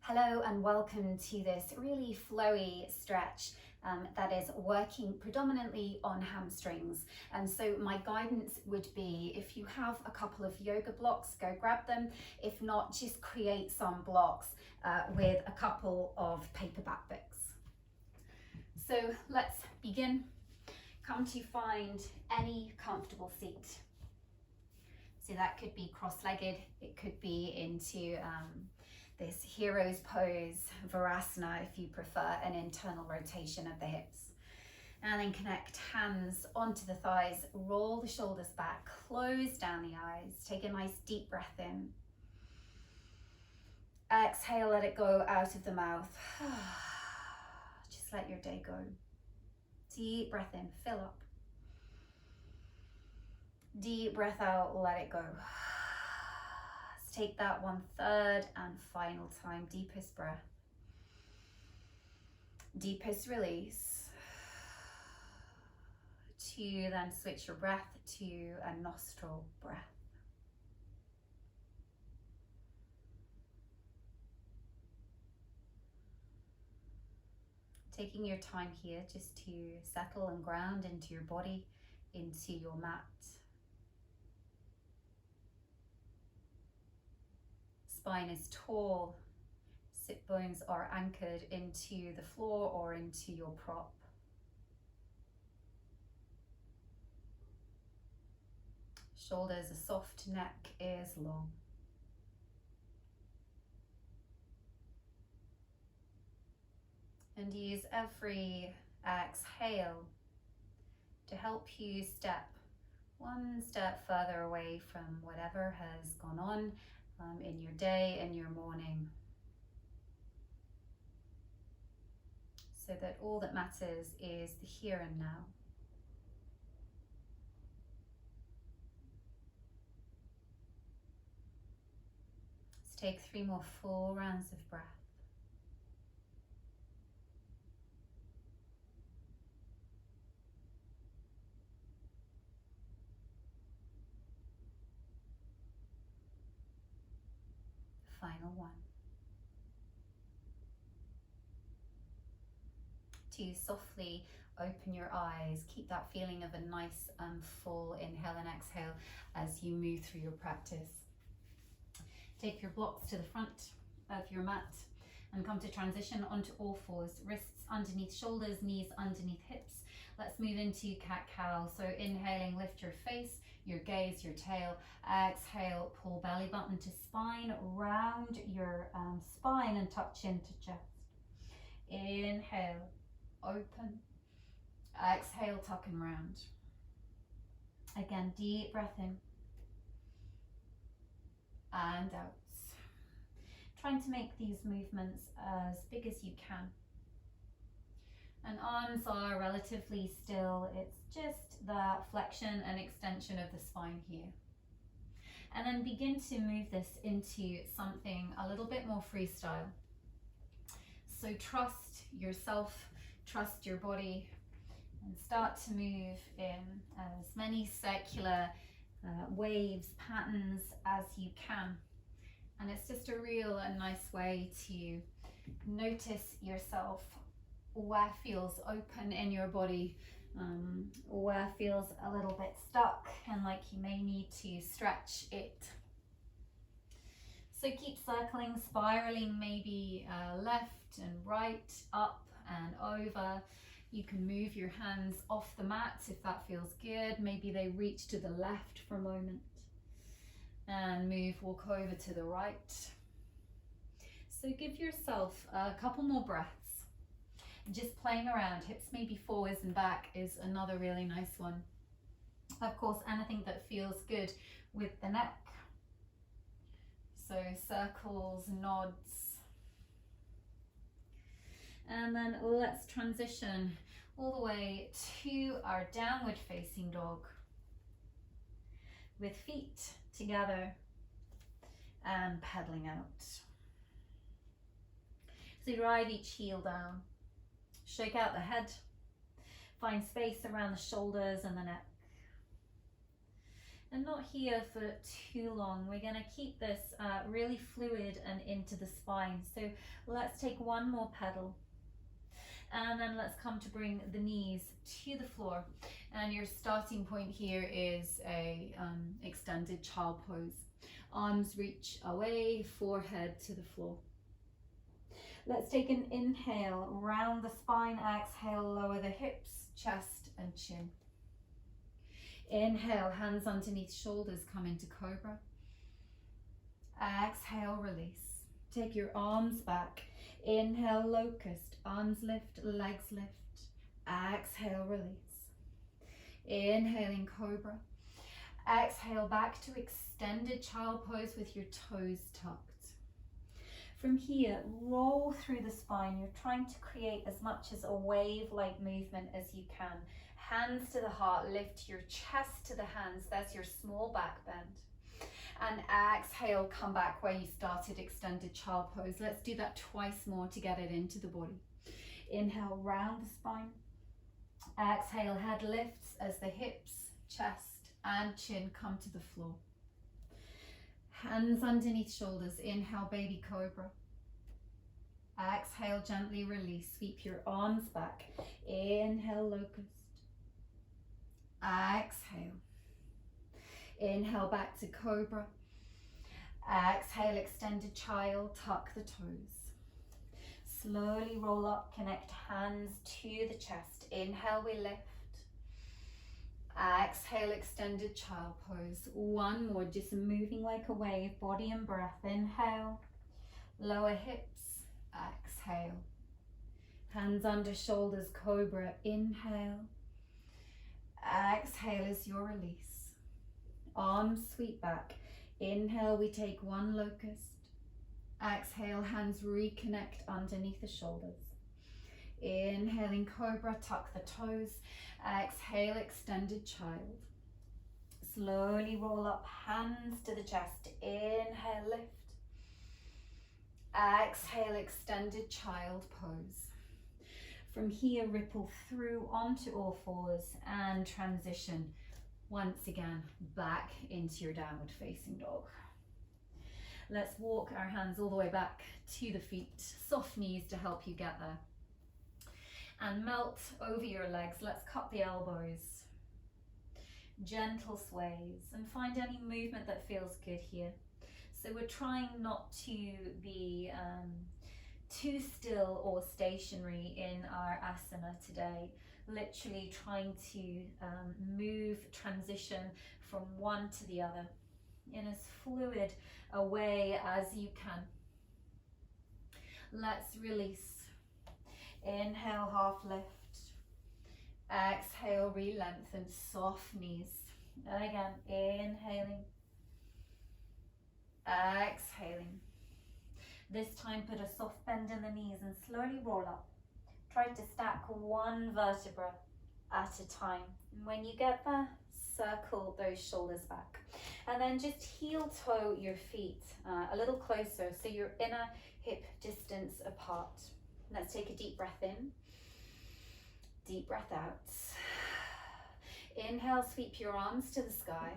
Hello and welcome to this really flowy stretch that is working predominantly on hamstrings. And so my guidance would be, if you have a couple of yoga blocks, go grab them. If not, just create some blocks with a couple of paperback books. So let's begin. Come to find any comfortable seat. So that could be cross-legged, it could be into this hero's pose, Virasana if you prefer, an internal rotation of the hips. And then connect hands onto the thighs, roll the shoulders back, close down the eyes, take a nice deep breath in. Exhale, let it go out of the mouth. Just let your day go. Deep breath in, fill up. Deep breath out, let it go. Let's take that 1/3 and final time. Deepest breath. Deepest release. To then switch your breath to a nostril breath. Taking your time here just to settle and ground into your body, into your mat. Spine is tall, sit bones are anchored into the floor or into your prop. Shoulders are soft, neck is long. And use every exhale to help you step one step further away from whatever has gone on in your day and your morning, so that all that matters is the here and now. Let's take 3 more full rounds of breath. Final one. To softly open your eyes, keep that feeling of a nice full inhale and exhale as you move through your practice. Take your blocks to the front of your mat and come to transition onto all fours, wrists underneath shoulders, knees underneath hips. Let's move into cat-cow. So inhaling, lift your face, your gaze, your tail. Exhale, pull belly button to spine, round your spine and touch into chest. Inhale, open. Exhale, tuck and round. Again, deep breath in and out. Trying to make these movements as big as you can. And arms are relatively still. It's just that flexion and extension of the spine here. And then begin to move this into something a little bit more freestyle. So trust yourself, trust your body, and start to move in as many circular waves, patterns as you can. And it's just a real and nice way to notice yourself, where feels open in your body, where feels a little bit stuck and like you may need to stretch it. So keep circling, spiraling, maybe left and right, up and over. You can move your hands off the mat if that feels good. Maybe they reach to the left for a moment. And walk over to the right. So give yourself a couple more breaths. Just playing around, hips maybe forwards and back is another really nice one. Of course, anything that feels good with the neck. So circles, nods. And then let's transition all the way to our downward facing dog, with feet together and pedaling out. So ride each heel down, shake out the head, find space around the shoulders and the neck. and not here for too long. We're going to keep this really fluid and into the spine. So let's take one more pedal. And then let's come to bring the knees to the floor. And your starting point here is a extended child pose. Arms reach away, forehead to the floor. Let's take an inhale, round the spine, exhale, lower the hips, chest and chin. Inhale, hands underneath shoulders, come into cobra. Exhale, release. Take your arms back. Inhale, locust, arms lift, legs lift. Exhale, release. Inhaling cobra. Exhale, back to extended child pose with your toes tucked. From here, roll through the spine. You're trying to create as much as a wave-like movement as you can. Hands to the heart, lift your chest to the hands. That's your small back bend. And exhale, come back where you started, extended child pose. Let's do that twice more to get it into the body. Inhale, round the spine. Exhale, head lifts as the hips, chest and chin come to the floor. Hands underneath shoulders. Inhale, baby cobra. Exhale, gently release. Sweep your arms back. Inhale, locust. Exhale. Inhale, back to cobra. Exhale, extended child, tuck the toes. Slowly roll up, connect hands to the chest. Inhale, we lift. Exhale, extended child pose. One more, just moving like a wave, body and breath. Inhale, lower hips, exhale. Hands under shoulders, cobra. Inhale. Exhale is your release. Arms sweep back. Inhale, we take one locust. Exhale, hands reconnect underneath the shoulders. Inhaling cobra, tuck the toes. Exhale, extended child. Slowly roll up, hands to the chest. Inhale, lift. Exhale, extended child pose. From here, ripple through onto all fours and transition once again back into your downward facing dog. Let's walk our hands all the way back to the feet, soft knees to help you get there. And melt over your legs. Let's cup the elbows. Gentle sways and find any movement that feels good here. So we're trying not to be too still or stationary in our asana today. Literally trying to move, transition from one to the other in as fluid a way as you can. Let's release. Inhale, half lift. Exhale, re-lengthen, soft knees. And again, inhaling. Exhaling. This time put a soft bend in the knees and slowly roll up. Try to stack one vertebra at a time. And when you get there, circle those shoulders back. And then just heel toe your feet a little closer so your inner hip distance apart. Let's take a deep breath in. Deep breath out. Inhale, sweep your arms to the sky.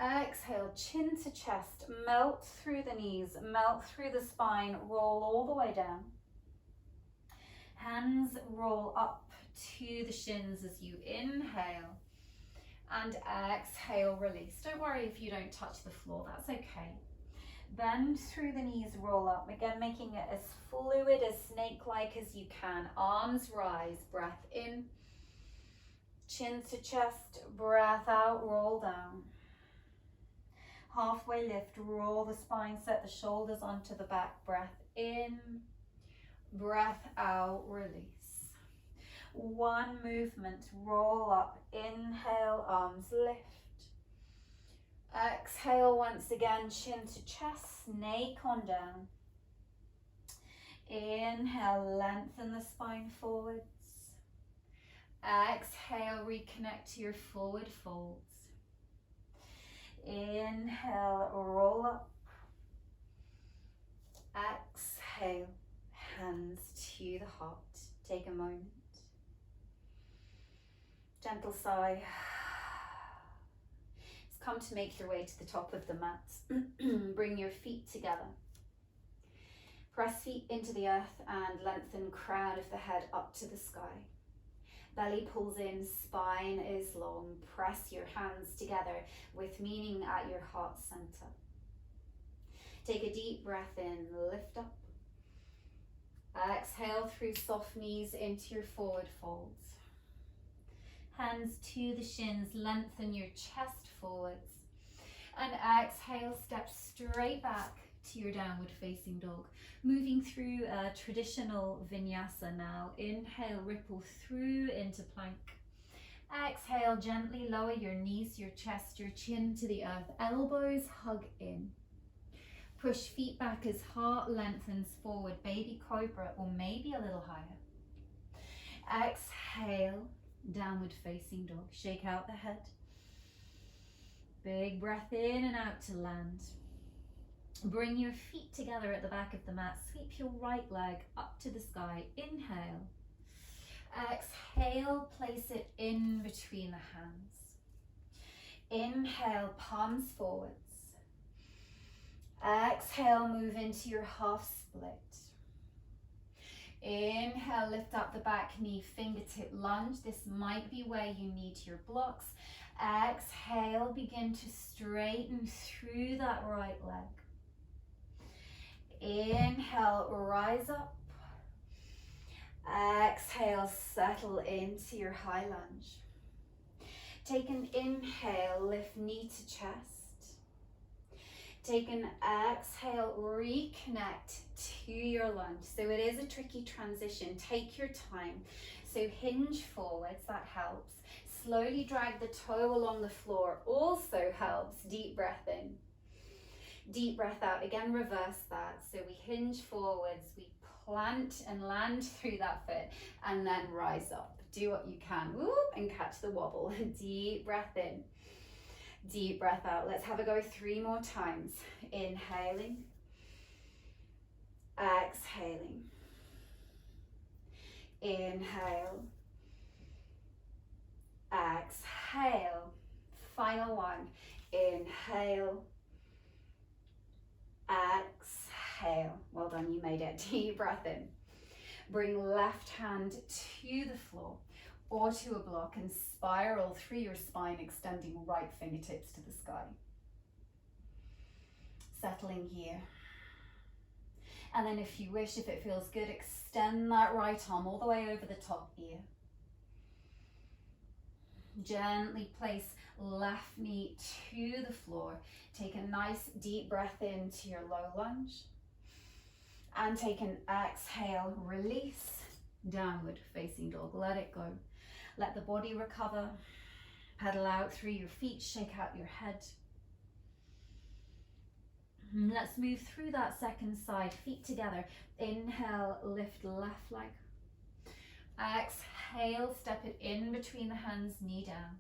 Exhale, chin to chest, melt through the knees, melt through the spine, roll all the way down. Hands roll up to the shins as you inhale and exhale, release. Don't worry if you don't touch the floor, that's okay. Bend through the knees, roll up. Again, making it as fluid, as snake-like as you can. Arms rise, breath in. Chin to chest, breath out, roll down. Halfway lift, roll the spine, set the shoulders onto the back. Breath in, breath out, release. One movement, roll up, inhale, arms lift. Exhale once again, chin to chest, snake on down. Inhale, lengthen the spine forwards. Exhale, reconnect to your forward folds. Inhale, roll up. Exhale, hands to the heart. Take a moment. Gentle sigh. come to make your way to the top of the mat. Bring your feet together. Press feet into the earth and lengthen crown of the head up to the sky. Belly pulls in, spine is long. Press your hands together with meaning at your heart center. Take a deep breath in, lift up. Exhale through soft knees into your forward folds. Hands to the shins, lengthen your chest forwards. And exhale, step straight back to your downward facing dog. Moving through a traditional vinyasa now. Inhale, ripple through into plank. Exhale, gently lower your knees, your chest, your chin to the earth. Elbows hug in. Push feet back as heart lengthens forward. Baby cobra, or maybe a little higher. Exhale, downward facing dog. Shake out the head. Big breath in and out to land. Bring your feet together at the back of the mat. Sweep your right leg up to the sky. Inhale. Exhale, place it in between the hands. Inhale, palms forwards. Exhale, move into your half split. Inhale, lift up the back knee, fingertip lunge. This might be where you need your blocks. Exhale, begin to straighten through that right leg. Inhale, rise up. Exhale, settle into your high lunge. Take an inhale, lift knee to chest. Take an exhale, reconnect to your lunge. So it is a tricky transition. Take your time. So hinge forwards, that helps. Slowly drag the toe along the floor, also helps. Deep breath in. Deep breath out. Again, reverse that. So we hinge forwards, we plant and land through that foot, and then rise up. Do what you can. Whoop, and catch the wobble. Deep breath in. Deep breath out. Let's have a go 3 more times. Inhaling. Exhaling. Inhale. Exhale. Final one. Inhale. Exhale. Well done, you made it. Deep breath in. Bring left hand to the floor or to a block and spiral through your spine, extending right fingertips to the sky. Settling here. And then if you wish, if it feels good, extend that right arm all the way over the top ear. Gently place left knee to the floor. Take a nice deep breath into your low lunge. And take an exhale, release, downward facing dog. Let it go. Let the body recover. Pedal out through your feet, shake out your head. Let's move through that second side, feet together. Inhale, lift left leg. Exhale, step it in between the hands, knee down.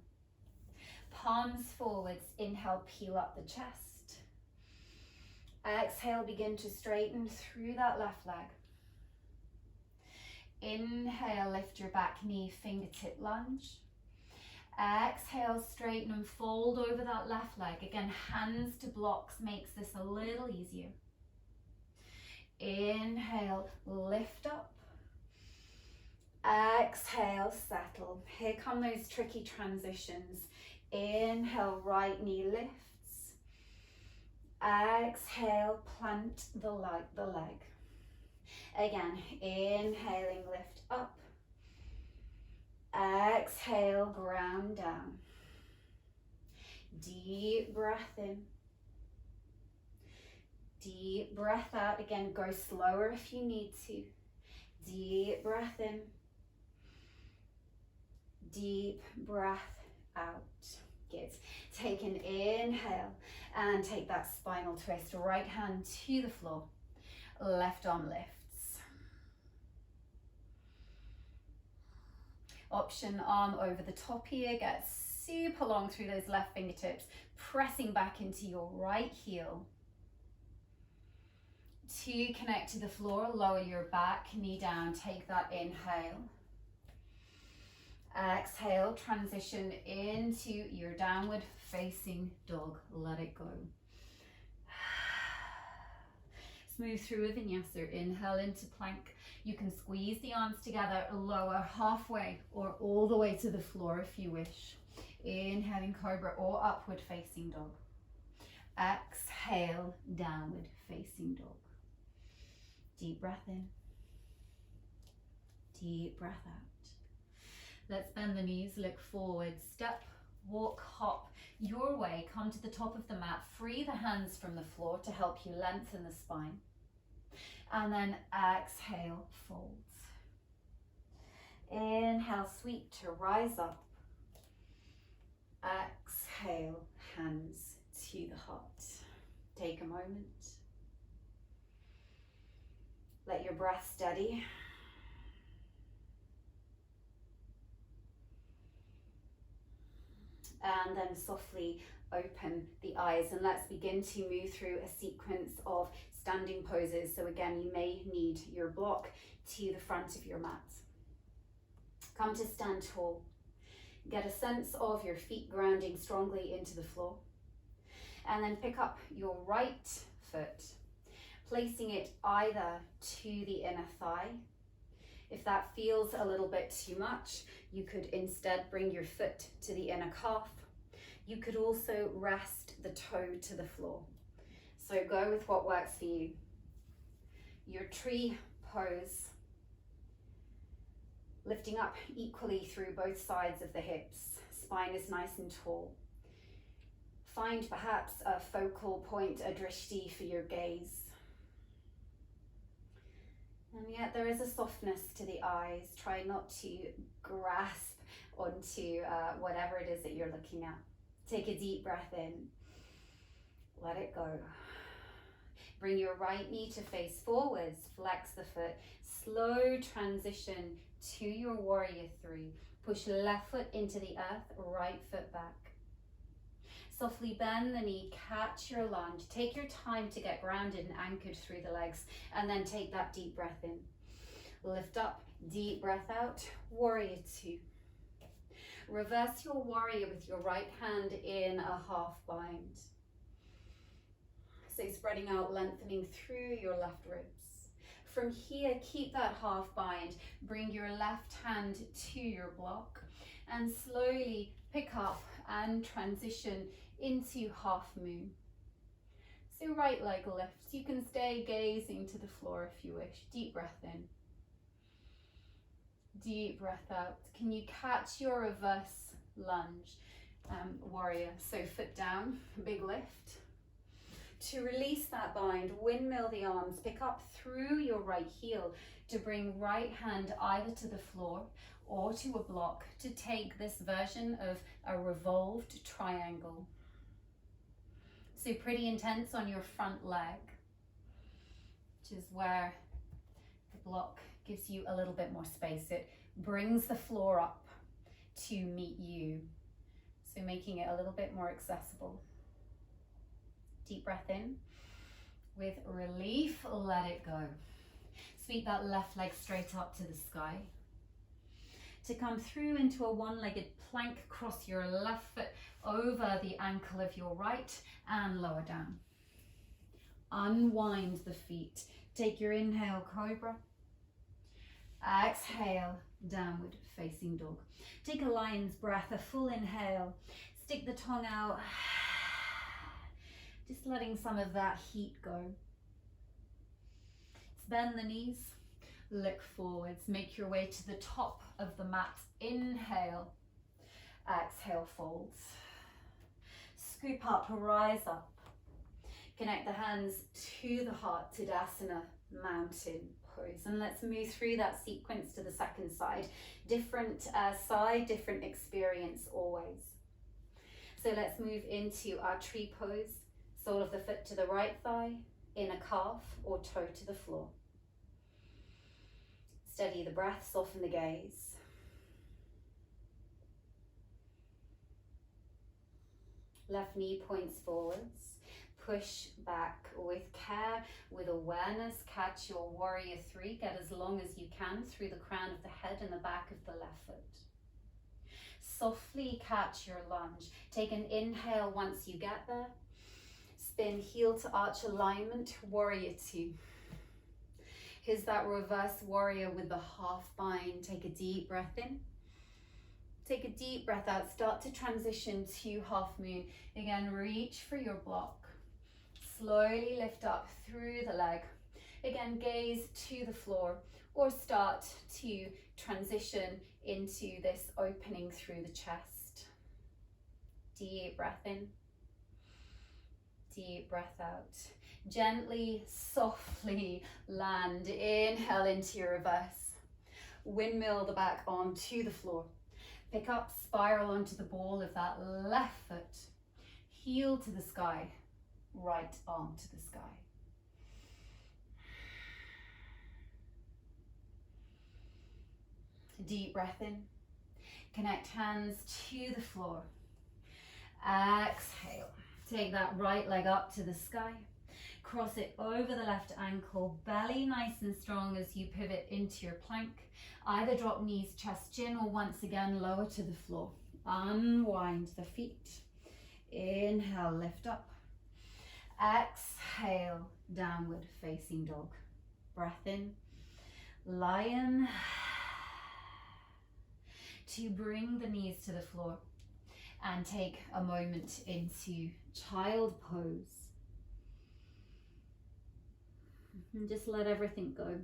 Palms forwards, inhale, peel up the chest. Exhale, begin to straighten through that left leg. Inhale, lift your back knee, fingertip lunge. Exhale, straighten and fold over that left leg. Again, hands to blocks makes this a little easier. Inhale, lift up. Exhale, settle. Here come those tricky transitions. Inhale, right knee lifts. Exhale, plant the leg. Again, inhaling, lift up. Exhale, ground down. Deep breath in. Deep breath out. Again, go slower if you need to. Deep breath in. Deep breath out. Good. Take an inhale and take that spinal twist. Right hand to the floor. Left arm lifts. Option arm over the top here. Get super long through those left fingertips. Pressing back into your right heel. To connect to the floor, lower your back, knee down. Take that inhale. Exhale, transition into your downward facing dog. Let it go. Move through a vinyasa. Inhale into plank. You can squeeze the arms together, lower halfway or all the way to the floor if you wish. Inhaling cobra or upward facing dog. Exhale, downward facing dog. Deep breath in. Deep breath out. Let's bend the knees, look forward, step, walk, hop your way. Come to the top of the mat. Free the hands from the floor to help you lengthen the spine. And then exhale, folds. Inhale, sweep to rise up. Exhale, hands to the heart. Take a moment. Let your breath steady. And then softly open the eyes, and let's begin to move through a sequence of standing poses. So again, you may need your block to the front of your mat. Come to stand tall. Get a sense of your feet grounding strongly into the floor. And then pick up your right foot, placing it either to the inner thigh. If that feels a little bit too much, you could instead bring your foot to the inner calf. You could also rest the toe to the floor. So go with what works for you. Your tree pose, lifting up equally through both sides of the hips. Spine is nice and tall. Find perhaps a focal point, a drishti for your gaze. And yet there is a softness to the eyes. Try not to grasp onto whatever it is that you're looking at. Take a deep breath in. Let it go. Bring your right knee to face forwards. Flex the foot. Slow transition to your warrior three. Push left foot into the earth, right foot back. Softly bend the knee, catch your lunge. Take your time to get grounded and anchored through the legs, and then take that deep breath in. Lift up, deep breath out, warrior two. Reverse your warrior with your right hand in a half bind. So spreading out, lengthening through your left ribs. From here, keep that half bind. Bring your left hand to your block and slowly pick up and transition into half moon. So right leg lifts. You can stay gazing to the floor if you wish. Deep breath in. Deep breath out. Can you catch your reverse lunge, warrior? So foot down, big lift. To release that bind, windmill the arms, pick up through your right heel to bring right hand either to the floor or to a block to take this version of a revolved triangle. So pretty intense on your front leg, which is where the block gives you a little bit more space. It brings the floor up to meet you, so making it a little bit more accessible. Deep breath in. With relief, let it go. Sweep that left leg straight up to the sky. To come through into a one-legged plank, cross your left foot over the ankle of your right and lower down. Unwind the feet. Take your inhale, cobra. Exhale, downward facing dog. Take a lion's breath, a full inhale. Stick the tongue out. Just letting some of that heat go. Bend the knees. Look forwards. Make your way to the top of the mat. Inhale. Exhale, folds. Scoop up, rise up. Connect the hands to the heart, Tadasana, mountain pose. And let's move through that sequence to the second side. Different side, different experience always. So let's move into our tree pose. Sole of the foot to the right thigh, inner calf or toe to the floor. Steady the breath, soften the gaze. Left knee points forwards. Push back with care, with awareness. Catch your warrior three. Get as long as you can through the crown of the head and the back of the left foot. Softly catch your lunge. Take an inhale once you get there. Spin heel to arch alignment, warrior two. Here's that reverse warrior with the half bind. Take a deep breath in. Take a deep breath out. Start to transition to half moon. Again, reach for your block. Slowly lift up through the leg. Again, gaze to the floor or start to transition into this opening through the chest. Deep breath in. Deep breath out. Gently, softly land. Inhale into your reverse. Windmill the back arm to the floor. Pick up, spiral onto the ball of that left foot. Heel to the sky. Right arm to the sky. Deep breath in. Connect hands to the floor. Exhale. Take that right leg up to the sky. Cross it over the left ankle. Belly nice and strong as you pivot into your plank. Either drop knees, chest, chin, or once again lower to the floor. Unwind the feet. Inhale, lift up. Exhale, downward facing dog. Breath in. Lion. To bring the knees to the floor and take a moment into child pose. And just let everything go.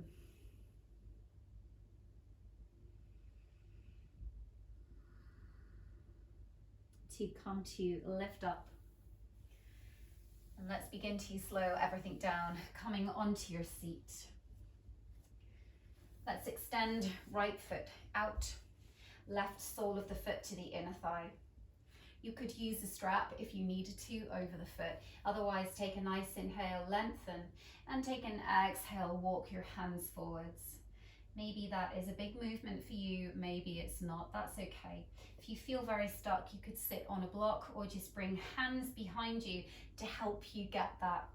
To come to lift up. And let's begin to slow everything down, coming onto your seat. Let's extend right foot out. Left sole of the foot to the inner thigh. You could use a strap if you needed to over the foot. Otherwise, take a nice inhale, lengthen, and take an exhale, walk your hands forwards. Maybe that is a big movement for you, maybe it's not, that's okay. If you feel very stuck, you could sit on a block or just bring hands behind you to help you get that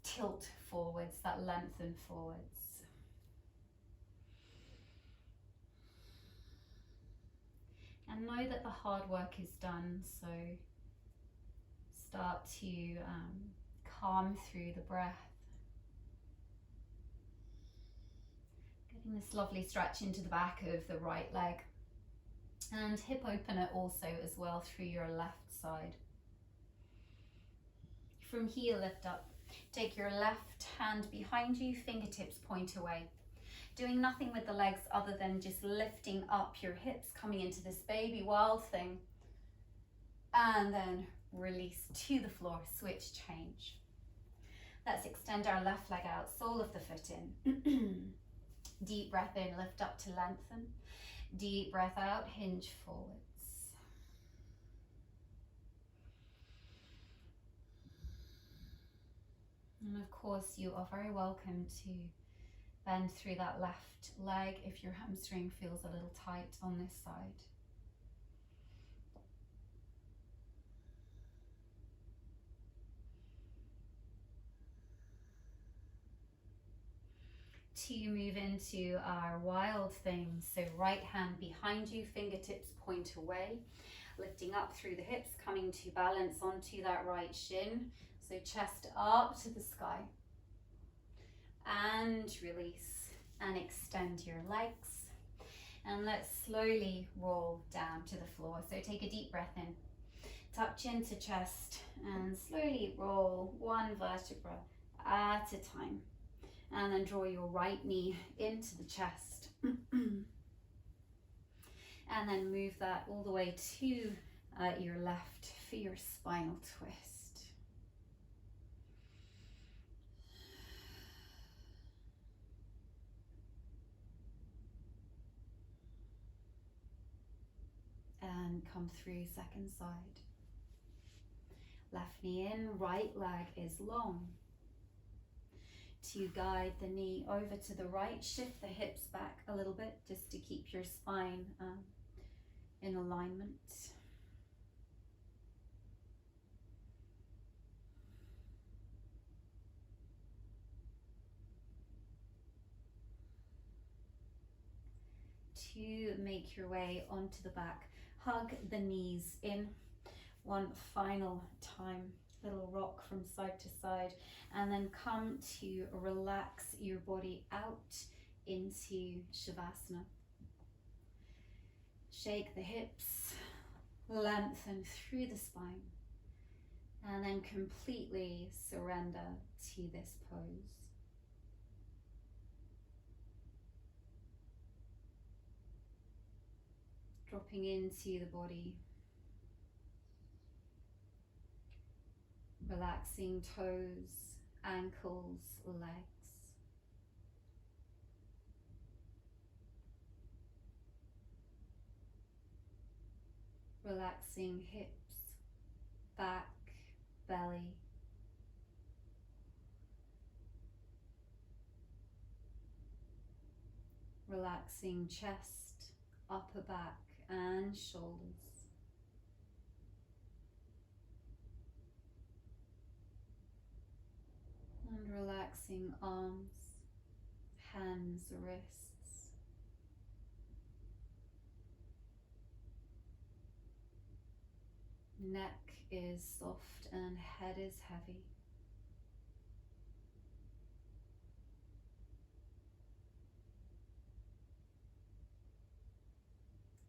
tilt forwards, that lengthen forwards. And know that the hard work is done, so start to calm through the breath. Getting this lovely stretch into the back of the right leg. And hip opener also as well through your left side. From here, lift up. Take your left hand behind you, fingertips point away. Doing nothing with the legs other than just lifting up your hips, coming into this baby wild thing. And then release to the floor, switch, change. Let's extend our left leg out, sole of the foot in. Deep breath in, lift up to lengthen. Deep breath out, hinge forwards. And of course, you are very welcome to bend through that left leg if your hamstring feels a little tight on this side. To move into our wild thing, so right hand behind you, fingertips point away, lifting up through the hips, coming to balance onto that right shin, so chest up to the sky. And release and extend your legs. And let's slowly roll down to the floor. So take a deep breath in, tuck chin to chest, and slowly roll one vertebra at a time. And then draw your right knee into the chest. And then move that all the way to your left for your spinal twist. And come through second side. Left knee in, right leg is long. To guide the knee over to the right, shift the hips back a little bit just to keep your spine in alignment. to make your way onto the back. Hug the knees in one final time. Little rock from side to side, and then come to relax your body out into Shavasana. Shake the hips, lengthen through the spine, and then completely surrender to this pose. Dropping into the body, relaxing toes, ankles, legs. Relaxing hips, back, belly. Relaxing chest, upper back and shoulders. And relaxing arms, hands, wrists. Neck is soft and head is heavy.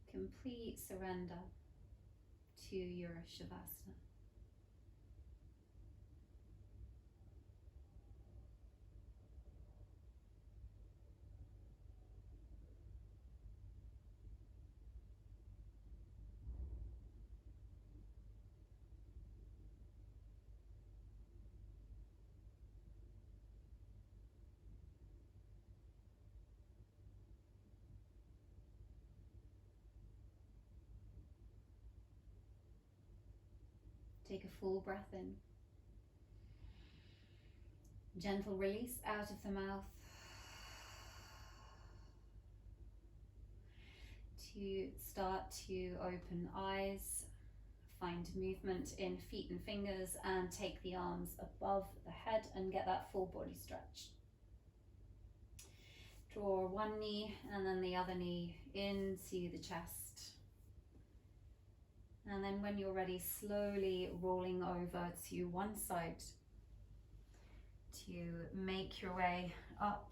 Complete surrender to your Shavasana. Take a full breath in. Gentle release out of the mouth. To start to open eyes, find movement in feet and fingers, and take the arms above the head and get that full body stretch. Draw one knee and then the other knee into the chest. And then when you're ready, slowly rolling over to one side to make your way up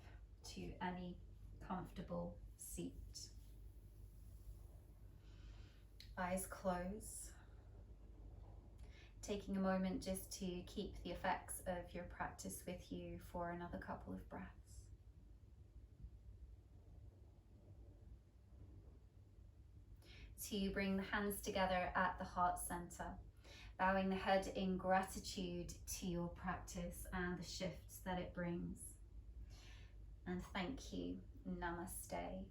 to any comfortable seat. Eyes close. Taking a moment just to keep the effects of your practice with you for another couple of breaths. To bring the hands together at the heart center, bowing the head in gratitude to your practice and the shifts that it brings. And thank you. Namaste.